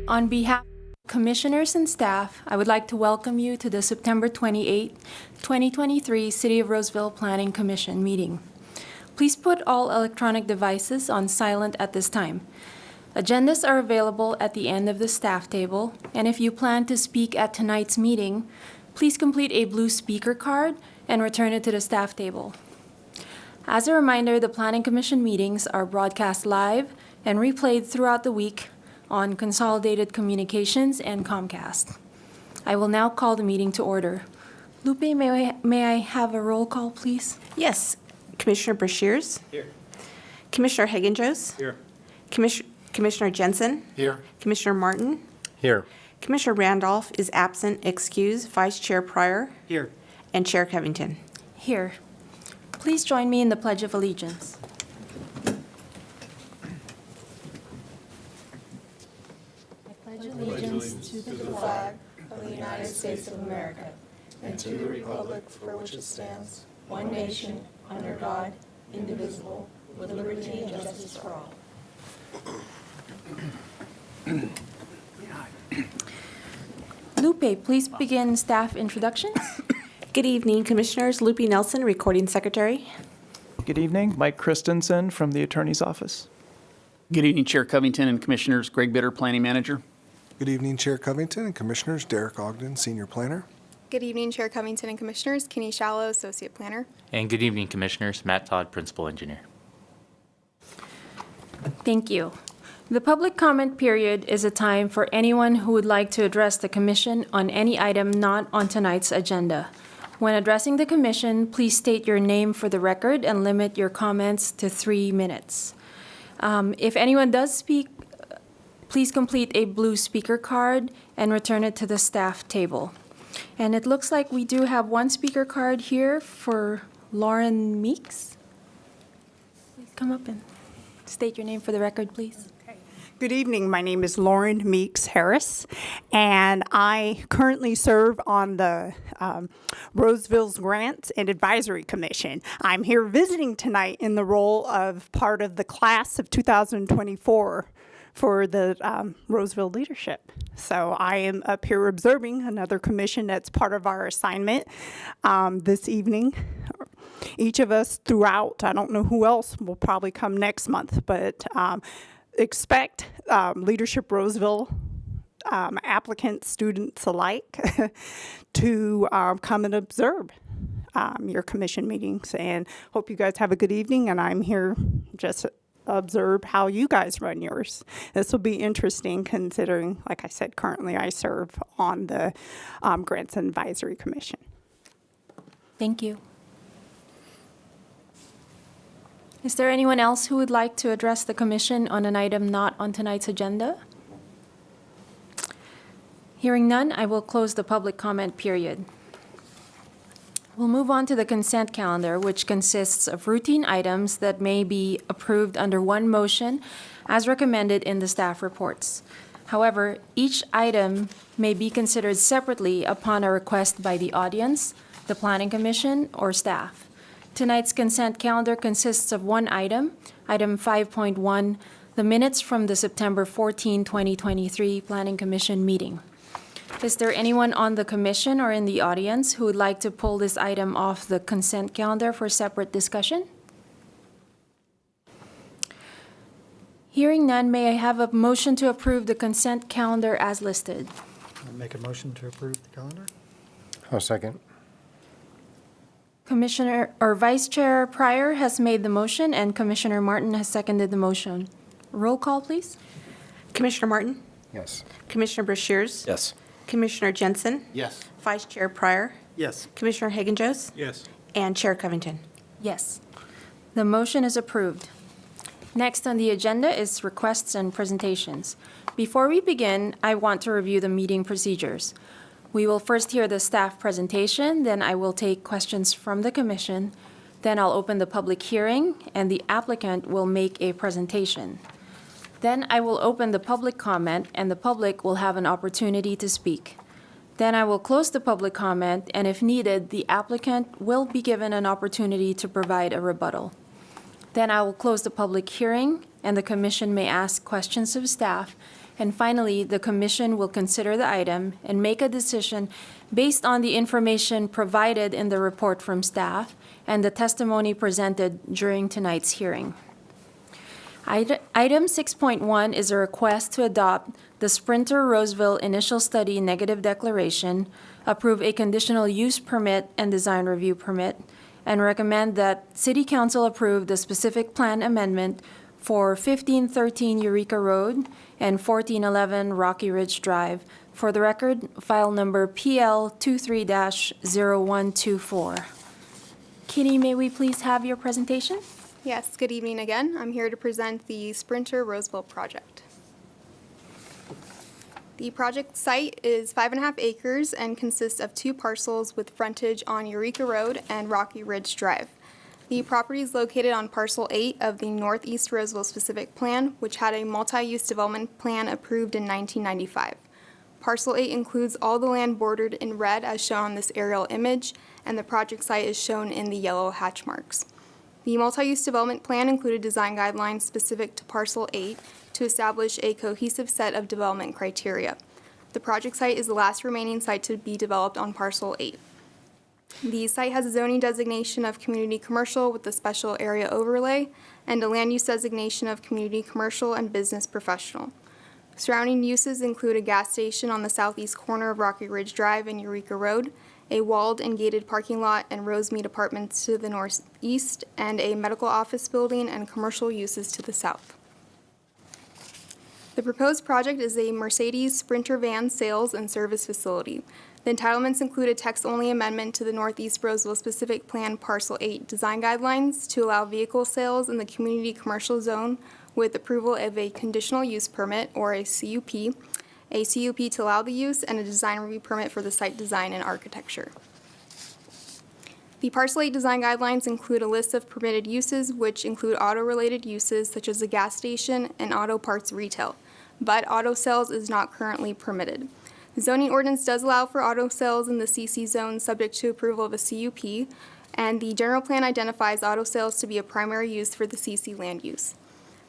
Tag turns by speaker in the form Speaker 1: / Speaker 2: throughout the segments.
Speaker 1: On behalf of commissioners and staff, I would like to welcome you to the September 28, 2023 City of Roseville Planning Commission meeting. Please put all electronic devices on silent at this time. Agendas are available at the end of the staff table, and if you plan to speak at tonight's meeting, please complete a blue speaker card and return it to the staff table. As a reminder, the Planning Commission meetings are broadcast live and replayed throughout the week on Consolidated Communications and Comcast. I will now call the meeting to order. Lupe, may I have a roll call, please?
Speaker 2: Yes. Commissioner Brashears?
Speaker 3: Here.
Speaker 2: Commissioner Hagenjos?
Speaker 3: Here.
Speaker 2: Commissioner Jensen?
Speaker 3: Here.
Speaker 2: Commissioner Martin?
Speaker 3: Here.
Speaker 2: Commissioner Randolph is absent, excused. Vice Chair Pryor?
Speaker 3: Here.
Speaker 2: And Chair Covington.
Speaker 1: Here. Please join me in the Pledge of Allegiance. I pledge allegiance to the flag
Speaker 4: of the United States of America and to the republic for which it stands, one nation, under God, indivisible, with liberty and justice for all.
Speaker 1: Lupe, please begin staff introductions.
Speaker 2: Good evening, Commissioners. Lupe Nelson, Recording Secretary.
Speaker 5: Good evening. Mike Christensen from the Attorney's Office.
Speaker 6: Good evening, Chair Covington and Commissioners. Greg Bitter, Planning Manager.
Speaker 7: Good evening, Chair Covington and Commissioners. Derek Ogden, Senior Planner.
Speaker 8: Good evening, Chair Covington and Commissioners. Kenny Shallow, Associate Planner.
Speaker 9: And good evening, Commissioners. Matt Todd, Principal Engineer.
Speaker 1: Thank you. The public comment period is a time for anyone who would like to address the Commission on any item not on tonight's agenda. When addressing the Commission, please state your name for the record and limit your comments to 3 minutes. If anyone does speak, please complete a blue speaker card and return it to the staff table. And it looks like we do have one speaker card here for Lauren Meeks. Please come up and state your name for the record, please.
Speaker 10: Good evening. My name is Lauren Meeks Harris, and I currently serve on the Roseville's Grants and Advisory Commission. I'm here visiting tonight in the role of part of the class of 2024 for the Roseville leadership. So I am up here observing another commission that's part of our assignment this evening. Each of us throughout, I don't know who else will probably come next month, but expect Leadership Roseville applicants, students alike, to come and observe your commission meetings. And hope you guys have a good evening. And I'm here just to observe how you guys run yours. This will be interesting considering, like I said, currently I serve on the Grants and Advisory Commission.
Speaker 1: Thank you. Is there anyone else who would like to address the Commission on an item not on tonight's agenda? Hearing none, I will close the public comment period. We'll move on to the consent calendar, which consists of routine items that may be approved under one motion as recommended in the staff reports. However, each item may be considered separately upon a request by the audience, the Planning Commission, or staff. Tonight's consent calendar consists of one item, item 5.1, the minutes from the September 14, 2023 Planning Commission meeting. Is there anyone on the commission or in the audience who would like to pull this item off the consent calendar for separate discussion? Hearing none, may I have a motion to approve the consent calendar as listed?
Speaker 3: I'll make a motion to approve the calendar.
Speaker 7: I'll second.
Speaker 1: Commissioner or Vice Chair Pryor has made the motion and Commissioner Martin has seconded the motion. Roll call, please.
Speaker 2: Commissioner Martin?
Speaker 7: Yes.
Speaker 2: Commissioner Brashears?
Speaker 3: Yes.
Speaker 2: Commissioner Jensen?
Speaker 3: Yes.
Speaker 2: Vice Chair Pryor?
Speaker 3: Yes.
Speaker 2: Commissioner Hagenjos?
Speaker 3: Yes.
Speaker 2: And Chair Covington.
Speaker 1: Yes. The motion is approved. Next on the agenda is requests and presentations. Before we begin, I want to review the meeting procedures. We will first hear the staff presentation, then I will take questions from the commission, then I'll open the public hearing, and the applicant will make a presentation. Then I will open the public comment, and the public will have an opportunity to speak. Then I will close the public comment, and if needed, the applicant will be given an opportunity to provide a rebuttal. Then I will close the public hearing, and the commission may ask questions of staff, And finally, the commission will consider the item and make a decision based on the information provided in the report from staff and the testimony presented during tonight's hearing. Item 6.1 is a request to adopt the Sprinter Roseville Initial Study Negative Declaration, approve a conditional use permit and design review permit, and recommend that City Council approve the specific plan amendment for 1513 Eureka Road and 1411 Rocky Ridge Drive. For the record, file number PL 23-0124. Kitty, may we please have your presentation?
Speaker 8: Yes, good evening again. I'm here to present the Sprinter Roseville project. The project site is 5.5 acres and consists of 2 parcels with frontage on Eureka Road and Rocky Ridge Drive. The property is located on Parcel 8 of the Northeast Roseville Specific Plan, which had a multi-use development plan approved in 1995. Parcel 8 includes all the land bordered in red as shown on this aerial image, and the project site is shown in the yellow hatch marks. The multi-use development plan included design guidelines specific to Parcel 8 to establish a cohesive set of development criteria. The project site is the last remaining site to be developed on Parcel 8. The site has a zoning designation of community commercial with a special area overlay and a land use designation of community commercial and business professional. Surrounding uses include a gas station on the southeast corner of Rocky Ridge Drive and Eureka Road, a walled and gated parking lot and Rosemead Apartments to the northeast, and a medical office building and commercial uses to the south. The proposed project is a Mercedes Sprinter van sales and service facility. The entitlements include a text-only amendment to the Northeast Roseville Specific Plan Parcel 8 design guidelines to allow vehicle sales in the community commercial zone with approval of a conditional use permit, or a CUP to allow the use, and a design review permit for the site design and architecture. The Parcel 8 design guidelines include a list of permitted uses, which include auto-related uses such as a gas station and auto parts retail, but auto sales is not currently permitted. The zoning ordinance does allow for auto sales in the CC zone subject to approval of a CUP, and the general plan identifies auto sales to be a primary use for the CC land use.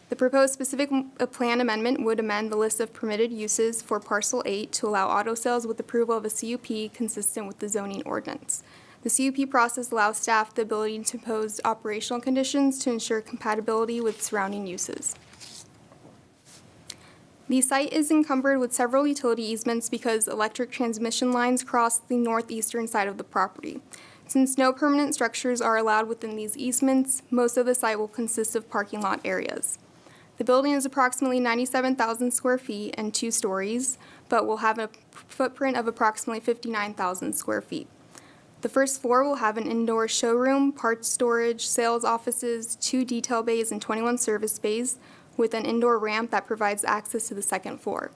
Speaker 8: The proposed specific plan amendment would amend the list of permitted uses for Parcel 8 to allow auto sales with approval of a CUP consistent with the zoning ordinance. The CUP process allows staff the ability to impose operational conditions to ensure compatibility with surrounding uses. The site is encumbered with several utility easements because electric transmission lines cross the northeastern side of the property. Since no permanent structures are allowed within these easements, most of the site will consist of parking lot areas. The building is approximately 97,000 square feet and 2 stories, but will have a footprint of approximately 59,000 square feet. The first floor will have an indoor showroom, parts storage, sales offices, 2 detail bays, and 21 service bays, with an indoor ramp that provides access to the second floor.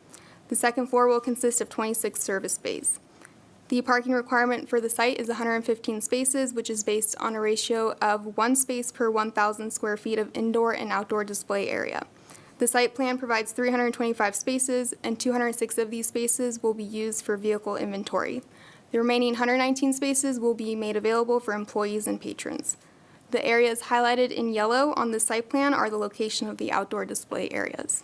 Speaker 8: The second floor will consist of 26 service bays. The parking requirement for the site is 115 spaces, which is based on a ratio of 1 space per 1,000 square feet of indoor and outdoor display area. The site plan provides 325 spaces, and 206 of these spaces will be used for vehicle inventory. The remaining 119 spaces will be made available for employees and patrons. The areas highlighted in yellow on the site plan are the location of the outdoor display areas.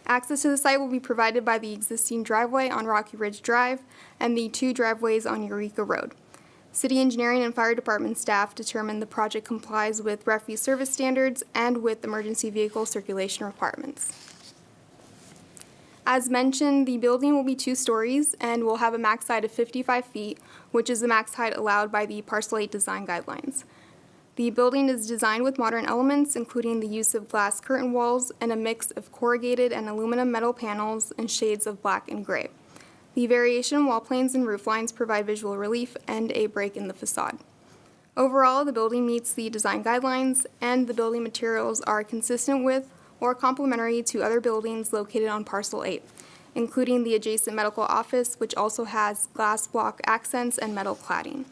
Speaker 8: Access to the site will be provided by the existing driveway on Rocky Ridge Drive and the 2 driveways on Eureka Road. City engineering and fire department staff determined the project complies with refuse service standards and with emergency vehicle circulation requirements. As mentioned, the building will be 2 stories and will have a max height of 55 feet, which is the max height allowed by the Parcel 8 design guidelines. The building is designed with modern elements, including the use of glass curtain walls and a mix of corrugated and aluminum metal panels in shades of black and gray. The variation wall planes and roof lines provide visual relief and a break in the facade. Overall, the building meets the design guidelines, and the building materials are consistent with or complementary to other buildings located on Parcel 8, including the adjacent medical office, which also has glass block accents and metal cladding.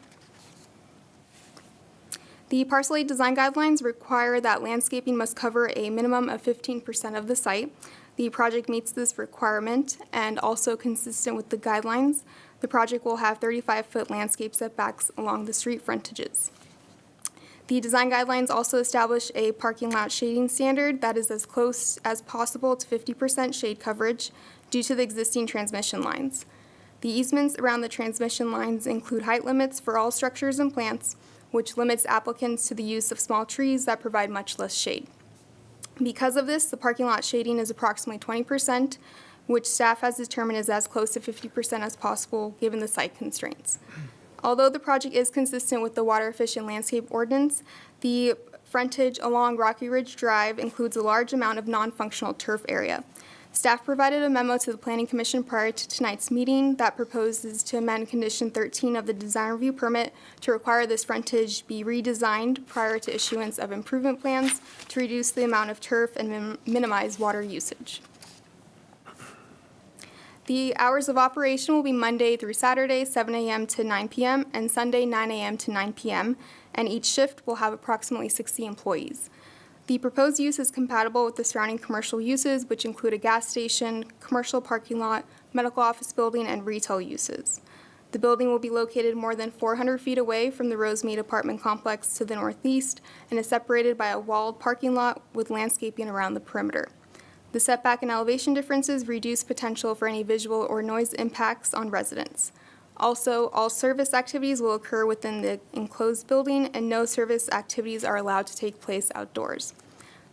Speaker 8: The Parcel 8 design guidelines require that landscaping must cover a minimum of 15% of the site. The project meets this requirement, and also consistent with the guidelines, the project will have 35-foot landscape setbacks along the street frontages. The design guidelines also establish a parking lot shading standard that is as close as possible to 50% shade coverage due to the existing transmission lines. The easements around the transmission lines include height limits for all structures and plants, which limits applicants to the use of small trees that provide much less shade. Because of this, the parking lot shading is approximately 20%, which staff has determined is as close to 50% as possible given the site constraints. Although the project is consistent with the Water Efficient Landscape Ordinance, the frontage along Rocky Ridge Drive includes a large amount of non-functional turf area. Staff provided a memo to the Planning Commission prior to tonight's meeting that proposes to amend Condition 13 of the design review permit to require this frontage be redesigned prior to issuance of improvement plans to reduce the amount of turf and minimize water usage. The hours of operation will be Monday through Saturday, 7 a.m. to 9 p.m., and Sunday, 9 a.m. to 9 p.m., and each shift will have approximately 60 employees. The proposed use is compatible with the surrounding commercial uses, which include a gas station, commercial parking lot, medical office building, and retail uses. The building will be located more than 400 feet away from the Rosemead apartment complex to the northeast and is separated by a walled parking lot with landscaping around the perimeter. The setback and elevation differences reduce potential for any visual or noise impacts on residents. Also, all service activities will occur within the enclosed building, and no service activities are allowed to take place outdoors.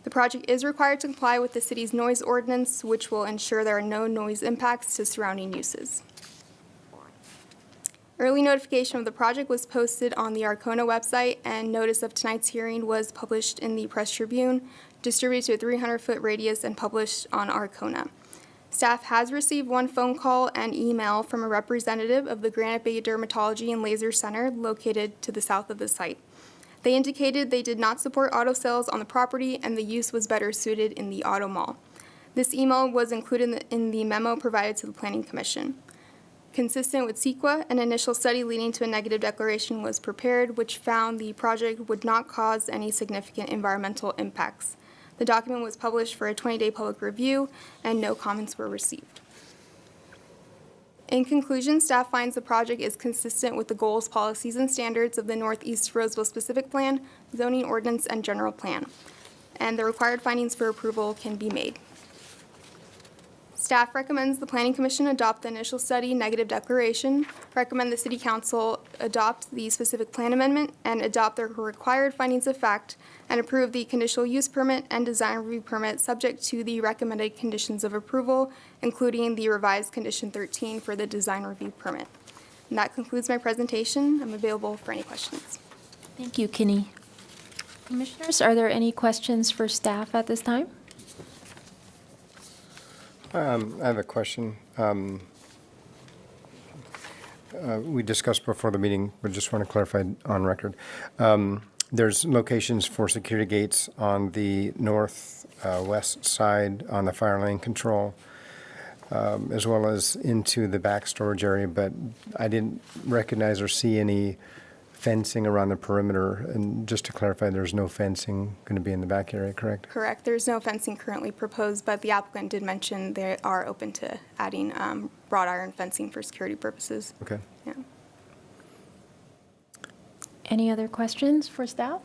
Speaker 8: The project is required to comply with the city's noise ordinance, which will ensure there are no noise impacts to surrounding uses. Early notification of the project was posted on the Arcona website, and notice of tonight's hearing was published in the Press Tribune, distributed to a 300-foot radius, and published on Arcona. Staff has received one phone call and email from a representative of the Granite Bay Dermatology and Laser Center located to the south of the site. They indicated they did not support auto sales on the property and the use was better suited in the auto mall. This email was included in the memo provided to the Planning Commission. Consistent with CEQA, an initial study leading to a negative declaration was prepared, which found the project would not cause any significant environmental impacts. The document was published for a 20-day public review, and no comments were received. In conclusion, staff finds the project is consistent with the goals, policies, and standards of the Northeast Roseville Specific Plan, Zoning Ordinance, and General Plan, and the required findings for approval can be made. Staff recommends the Planning Commission adopt the initial study negative declaration, recommend the City Council adopt the specific plan amendment, and adopt the required findings of fact, and approve the conditional use permit and design review permit subject to the recommended conditions of approval, including the revised Condition 13 for the design review permit. And that concludes my presentation. I'm available for any questions.
Speaker 1: Thank you, Kinney. Commissioners, are there any questions for staff at this time?
Speaker 11: I have a question. We discussed before the meeting, but just want to clarify on record. There's locations for security gates on the northwest side on the fire lane control, as well as into the back storage area, but I didn't recognize or see any fencing around the perimeter. And just to clarify, there's no fencing going to be in the back area, correct?
Speaker 8: Correct. There's no fencing currently proposed, but the applicant did mention they are open to adding wrought iron fencing for security purposes.
Speaker 11: Okay.
Speaker 8: Yeah.
Speaker 1: Any other questions for staff?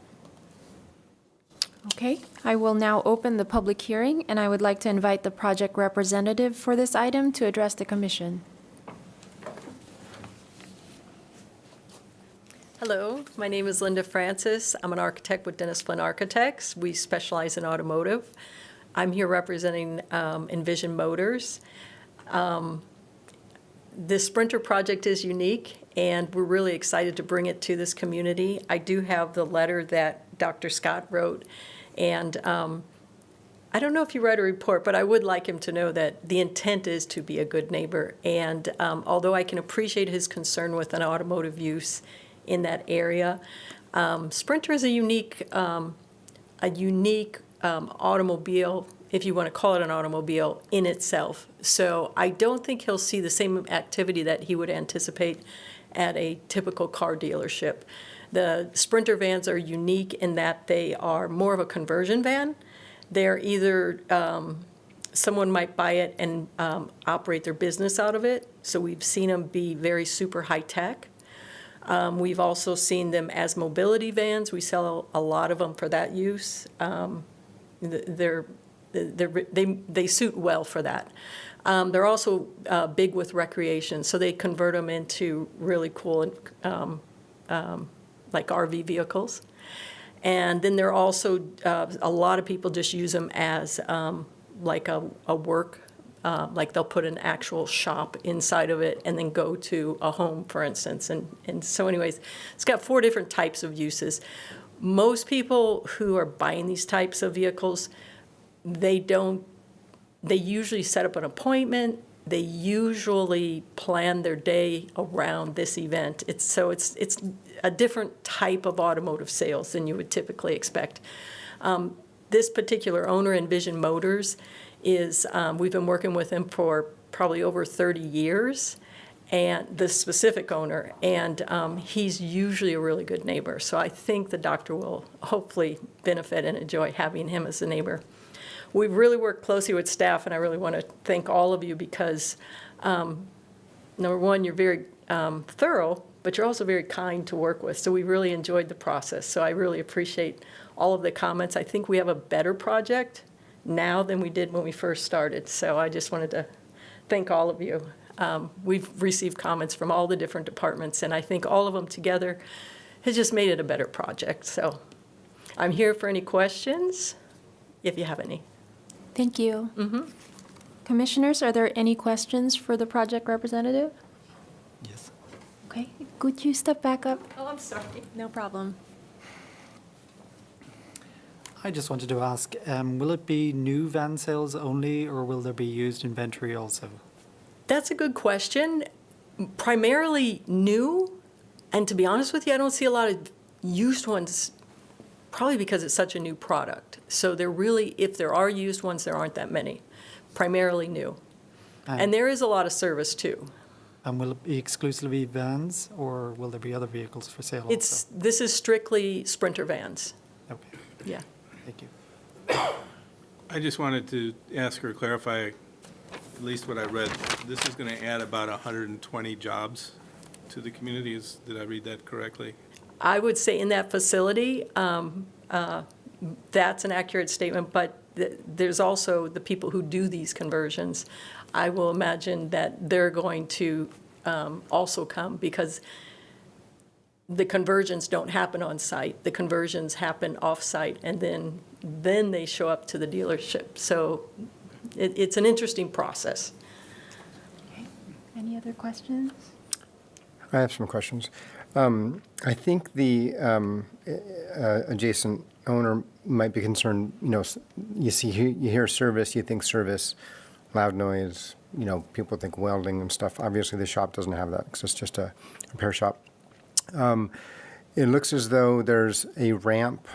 Speaker 1: Okay, I will now open the public hearing, and I would like to invite the project representative for this item to address the commission.
Speaker 12: Hello, my name is Linda Francis. I'm an architect with Dennis Flynn Architects. We specialize in automotive. I'm here representing Envision Motors. This Sprinter project is unique, and we're really excited to bring it to this community. I do have the letter that Dr. Scott wrote, and I don't know if you read a report, but I would like him to know that the intent is to be a good neighbor. And although I can appreciate his concern with an automotive use in that area, Sprinter is a unique automobile, if you want to call it an automobile, in itself. So I don't think he'll see the same activity that he would anticipate at a typical car dealership. The Sprinter vans are unique in that they are more of a conversion van. They're either, someone might buy it and operate their business out of it. So we've seen them be very super high tech. We've also seen them as mobility vans. We sell a lot of them for that use. They suit well for that. They're also big with recreation, so they convert them into really cool, like RV vehicles. And then they're also, a lot of people just use them as like a work, like they'll put an actual shop inside of it and then go to a home, for instance. And so anyways, it's got 4 different types of uses. Most people who are buying these types of vehicles, they usually set up an appointment. They usually plan their day around this event. It's a different type of automotive sales than you would typically expect. This particular owner, Envision Motors, we've been working with him for probably over 30 years, and the specific owner, and he's usually a really good neighbor. So I think the doctor will hopefully benefit and enjoy having him as a neighbor. We've really worked closely with staff, and I really want to thank all of you because, number one, you're very thorough, but you're also very kind to work with. So we really enjoyed the process. So I really appreciate all of the comments. I think we have a better project now than we did when we first started. So I just wanted to thank all of you. We've received comments from all the different departments, and I think all of them together has just made it a better project. So I'm here for any questions, if you have any.
Speaker 1: Thank you. Commissioners, are there any questions for the project representative?
Speaker 3: Yes.
Speaker 1: Okay, could you step back up?
Speaker 12: Oh, I'm sorry.
Speaker 1: No problem.
Speaker 3: I just wanted to ask, will it be new van sales only, or will there be used inventory also?
Speaker 12: That's a good question. Primarily new, and to be honest with you, I don't see a lot of used ones, probably because it's such a new product. So there really, if there are used ones, there aren't that many. Primarily new. And there is a lot of service too.
Speaker 3: And will it be exclusively vans, or will there be other vehicles for sale also?
Speaker 12: This is strictly Sprinter vans.
Speaker 3: Okay,
Speaker 12: Yeah.
Speaker 3: thank you.
Speaker 13: I just wanted to ask or clarify, at least what I read. This is going to add about 120 jobs to the community. Did I read that correctly?
Speaker 12: I would say in that facility, that's an accurate statement, but there's also the people who do these conversions. I will imagine that they're going to also come because the conversions don't happen on site. The conversions happen off-site, and then they show up to the dealership. So it's an interesting process.
Speaker 1: Okay. Any other questions?
Speaker 11: I have some questions. I think the adjacent owner might be concerned, you hear service, you think service, loud noise, people think welding and stuff. Obviously, the shop doesn't have that because it's just a repair shop. It looks as though there's a ramp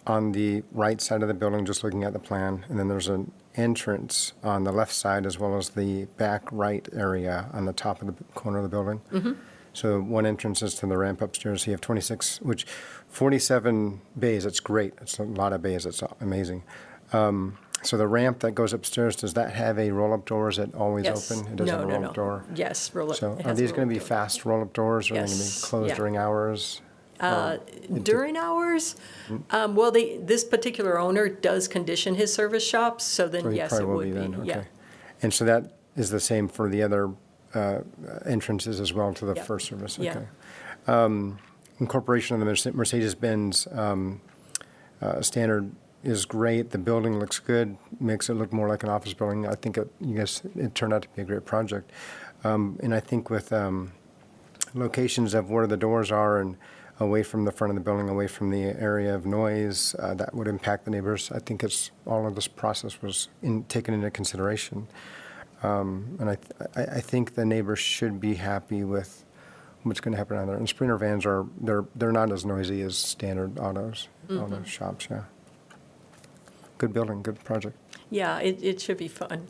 Speaker 11: on the right side of the building, just looking at the plan, and then there's an entrance on the left side as well as the back right area on the top of the corner of the building. So one entrance is to the ramp upstairs. So you have 47 bays. That's great. It's a lot of bays. It's amazing. So the ramp that goes upstairs, does that have a roll-up door? Is it always
Speaker 12: Yes.
Speaker 11: open? It does have a roll-up door?
Speaker 12: Yes, roll-up.
Speaker 11: So
Speaker 12: it
Speaker 11: are
Speaker 12: has a
Speaker 11: these going to be
Speaker 12: roll-up door.
Speaker 11: fast roll-up doors, or are they going to
Speaker 12: Yes.
Speaker 11: be closed
Speaker 12: Yeah.
Speaker 11: during hours?
Speaker 12: During hours, well, this particular owner does condition his service shops, so
Speaker 11: So
Speaker 12: then
Speaker 11: he
Speaker 12: yes,
Speaker 11: probably
Speaker 12: it
Speaker 11: will
Speaker 12: would
Speaker 11: be then,
Speaker 12: be, yeah.
Speaker 11: okay. And so that is the same for the other entrances as well to the
Speaker 12: Yeah.
Speaker 11: first service?
Speaker 12: Yeah.
Speaker 11: Okay. Incorporation of the Mercedes-Benz standard is great. The building looks good, makes it look more like an office building. I think it turned out to be a great project. And I think with locations of where the doors are and away from the front of the building, away from the area of noise, that would impact the neighbors. I think all of this process was taken into consideration. And I think the neighbors should be happy with what's going to happen on there. And Sprinter vans they're not as noisy as standard auto shops, yeah. Good building, good project.
Speaker 12: Yeah, it should be fun.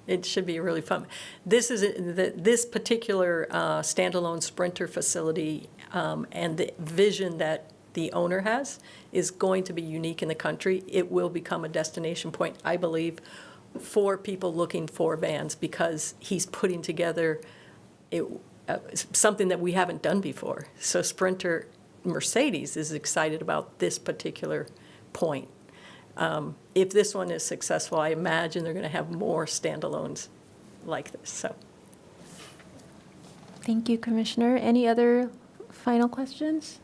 Speaker 12: It should be really fun. This particular standalone Sprinter facility and the vision that the owner has is going to be unique in the country. It will become a destination point, I believe, for people looking for vans because he's putting together something that we haven't done before. So Sprinter Mercedes is excited about this particular point. If this one is successful, I imagine they're going to have more standalones like this, so.
Speaker 1: Thank you, Commissioner. Any other final questions?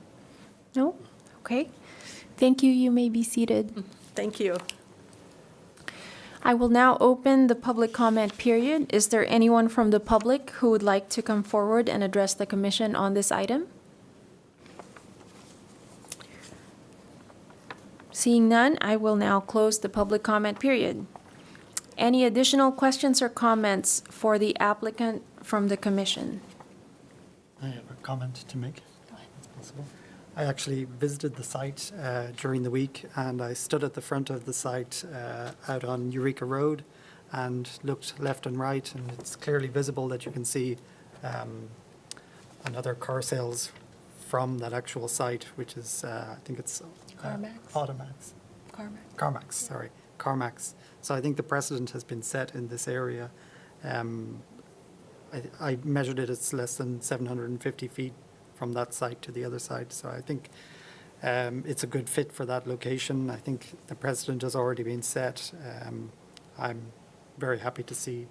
Speaker 1: No? Okay. Thank you. You may be seated.
Speaker 12: Thank you.
Speaker 1: I will now open the public comment period. Is there anyone from the public who would like to come forward and address the commission on this item? Seeing none, I will now close the public comment period. Any additional questions or comments for the applicant from the commission?
Speaker 3: I have a comment to make, if possible. I actually visited the site during the week, and I stood at the front of the site out on Eureka Road and looked left and right, and it's clearly visible that you can see another car sales from that actual site, which is, I think it's CarMax. So I think the precedent has been set in this area. I measured it, it's less than 750 feet from that site to the other side. So I think it's a good fit for that location. I think the precedent has already been set. I'm very happy to see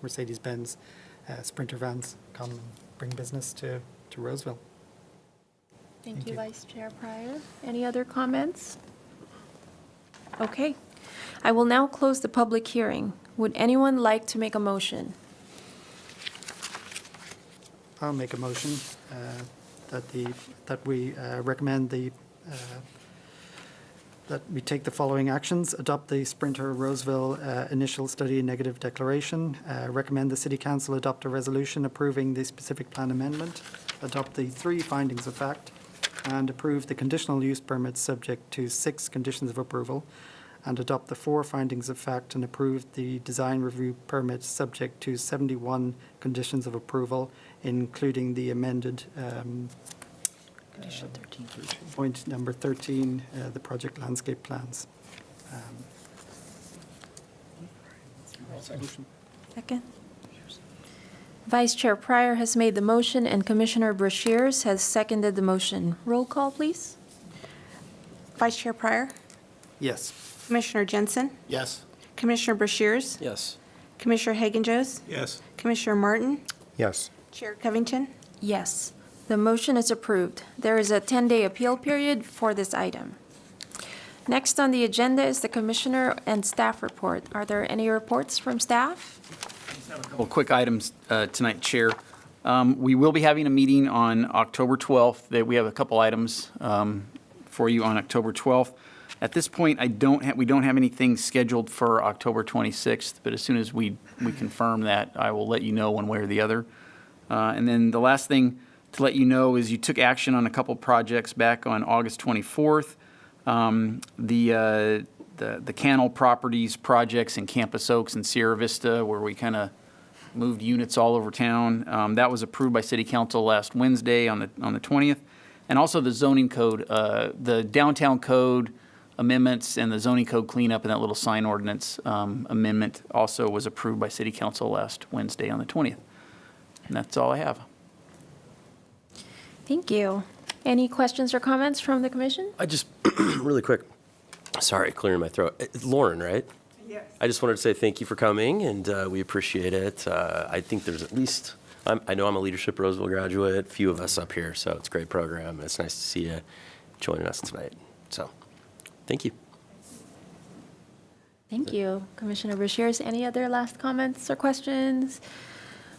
Speaker 3: Mercedes-Benz Sprinter vans come and bring business to Roseville.
Speaker 1: Thank you, Vice Chair Pryor. Any other comments? Okay. I will now close the public hearing. Would anyone like to make a motion?
Speaker 3: I'll make a motion that we recommend that we take the following actions: adopt the Sprinter Roseville initial study negative declaration, recommend the City Council adopt a resolution approving the specific plan amendment, adopt the 3 findings of fact, and approve the conditional use permit subject to 6 conditions of approval, and adopt the 4 findings of fact and approve the design review permit subject to 71 conditions of approval, including the amended point number 13, the project landscape plans.
Speaker 1: Second. Vice Chair Pryor has made the motion and Commissioner Brashears has seconded the motion. Roll call, please.
Speaker 2: Vice Chair Pryor,
Speaker 3: Yes.
Speaker 2: Commissioner Jensen,
Speaker 13: Yes.
Speaker 2: Commissioner Brashears,
Speaker 6: Yes.
Speaker 2: Commissioner Hagan-Joes,
Speaker 13: Yes.
Speaker 2: Commissioner Martin,
Speaker 11: Yes.
Speaker 2: Chair Covington.
Speaker 1: Yes, the motion is approved. There is a 10-day appeal period for this item. Next on the agenda is the Commissioner and staff report. Are there any reports from staff?
Speaker 6: Well, quick items tonight, Chair. We will be having a meeting on October 12th. We have a couple items for you on October 12th. At this point, we don't have anything scheduled for October 26th, but as soon as we confirm that, I will let you know one way or the other. And then the last thing to let you know is you took action on a couple projects back on August 24th. The Cannell Properties projects in Campus Oaks and Sierra Vista, where we kind of moved units all over town. That was approved by City Council last Wednesday on the 20th. And also the zoning code, the downtown code amendments and the zoning code cleanup and that little sign ordinance amendment also was approved by City Council last Wednesday on the 20th. And that's all I have.
Speaker 1: Thank you. Any questions or comments from the commission?
Speaker 14: I just, really quick, sorry, clearing my throat. It's Lauren, right?
Speaker 10: Yes.
Speaker 14: I just wanted to say thank you for coming, and we appreciate it. I think there's at least, I know I'm a Leadership Roseville graduate, few of us up here, so it's a great program. It's nice to see you joining us tonight. So, thank you.
Speaker 1: Thank you. Commissioner Brashears, any other last comments or questions?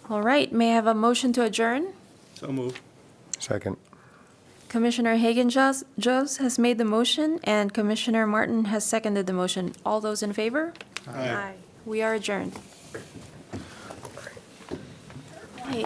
Speaker 1: All right, may I have a motion to adjourn?
Speaker 13: So moved.
Speaker 11: Second.
Speaker 1: Commissioner Hagan-Joes has made the motion, and Commissioner Martin has seconded the motion. All those in favor?
Speaker 13: Aye.
Speaker 1: We are adjourned. Hey.